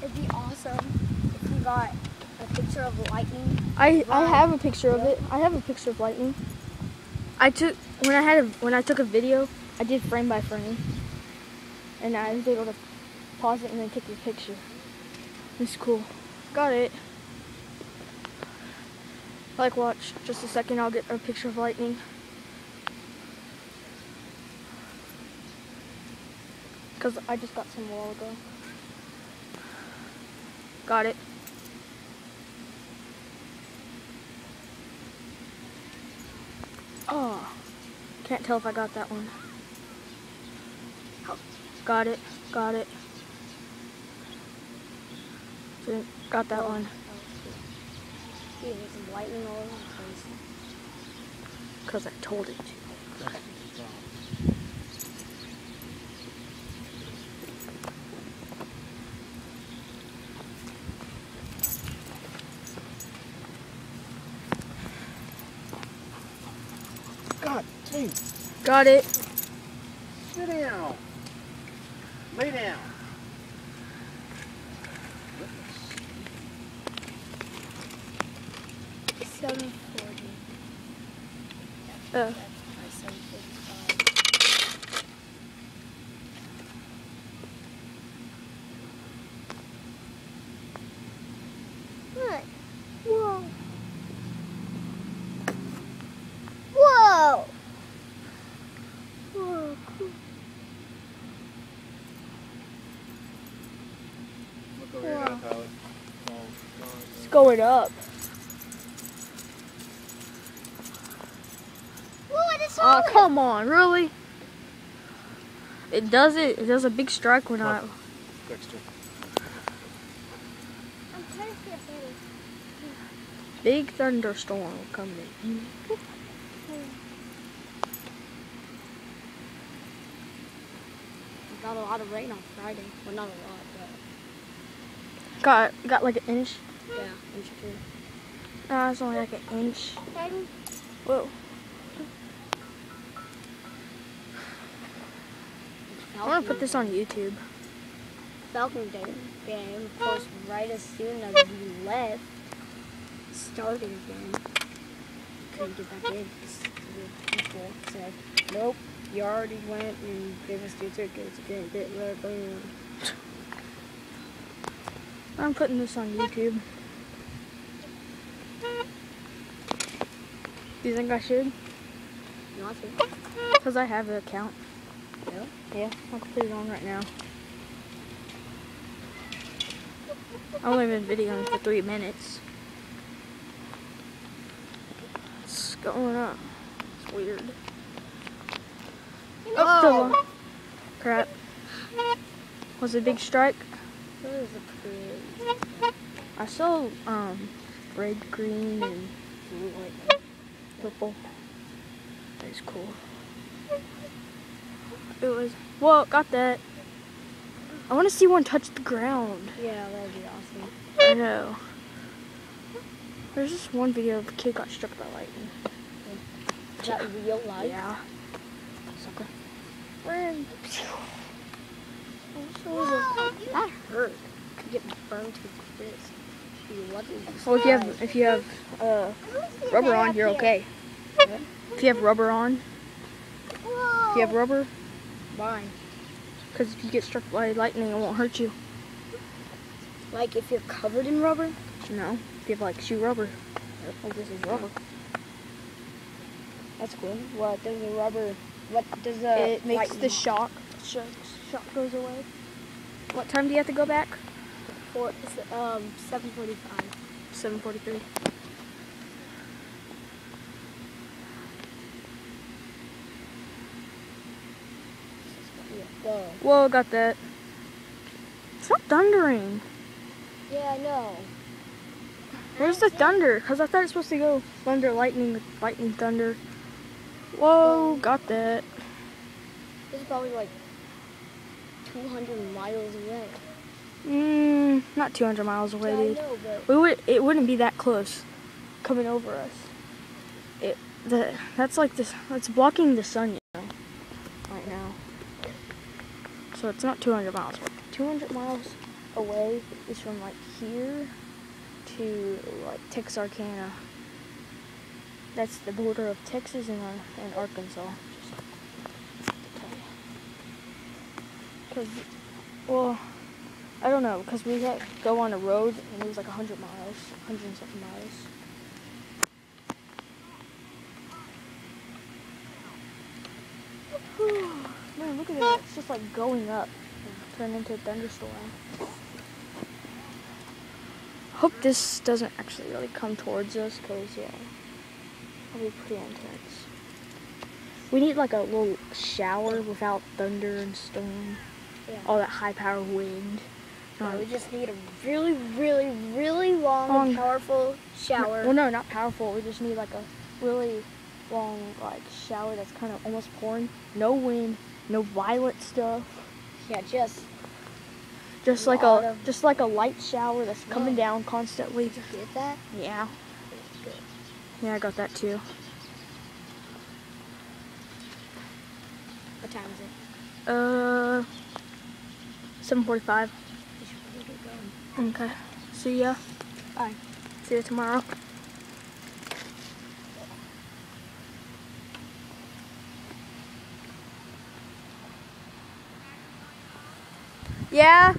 It'd be awesome if we got a picture of lightning. I have a picture of it. I have a picture of lightning. I took when I took a video, I did frame by frame, and I was able to pause it and then take the picture. It's cool. Got it. Like, watch. Just a second. I'll get a picture of lightning. Because I just got some a while ago. Got it. Oh, can't tell if I got that one. Got it. Got it. Got that one. Dude, there's lightning all over the place. Because I told it to. God dang. Got it. Sit down. Lay down. 7:40. 7:45. What? Whoa. Whoa. Whoa. Look over your head, Tyler. It's going up. Oh, come on, really? It does it. It does a big strike when I... Dexter. I'm trying to see if it is. Big thunderstorm coming. We got a lot of rain on Friday. Well, not a lot, but... Got like an inch. Yeah, inch or two. No, it's only like an inch. Whoa. I want to put this on YouTube. Falcon game, of course, right as soon as we left, started again. Couldn't get back in because the people said, nope, you already went and gave us 2 tickets. You can't get back in. I'm putting this on YouTube. Do you think I should? You want to? Because I have an account. Yeah? Yeah, I'll put it on right now. I've only been videoing for 3 minutes. It's going up. It's weird. Oh, still on. Crap. Was it a big strike? It was a pretty... I saw red, green, and blue, like purple. That is cool. It was, whoa, got that. I want to see one touch the ground. Yeah, that would be awesome. I know. There's this one video of a kid got struck by lightning. Is that real life? Yeah. Sucker. That hurt. Could get burned to a crisp. Well, if you have rubber on, you're okay. What? If you have rubber on, if you have rubber, Why? because if you get struck by lightning, it won't hurt you. Like if you're covered in rubber? No, if you have like shoe rubber, like this is rubber. That's cool. What does the rubber? What does the? It makes lightning- the shock goes away. What time do you have to go back? 7:45. 7:43. Whoa. Whoa, got that. It's not thundering. Yeah, I know. Where's the thunder? Because I thought it's supposed to go thunder, lightning, lightning, thunder. Whoa, got that. This is probably like 200 miles away. Not 200 miles away, Yeah, I dude. know, but It wouldn't be that close coming over us. That's like this. That's blocking the sun, you know, right now. So it's not 200 miles. 200 miles away is from like here to like Texarkana. That's the border of Texas and Arkansas. Just to tell you. 'Cause, well, I don't know, because we had to go on a road and it was like 100 miles, 100 and something miles. Man, look at it. It's just like going up and turn into a thunderstorm. Hope this doesn't actually really come towards us, because, yeah, it'll be pretty intense. We need like a little shower without thunder and storm. Yeah. All that high power wind. No, we just need a really, really, really long and powerful shower. Well, no, not powerful. We just need like a really long like shower that's kind of almost pouring. No wind, no violent stuff. Yeah, just like a light shower that's coming down constantly. Did you get that? Yeah. Good. Yeah, I got that too. What time is it? 7:45. We should probably get going. Okay. See ya. Bye. See you tomorrow. Yeah.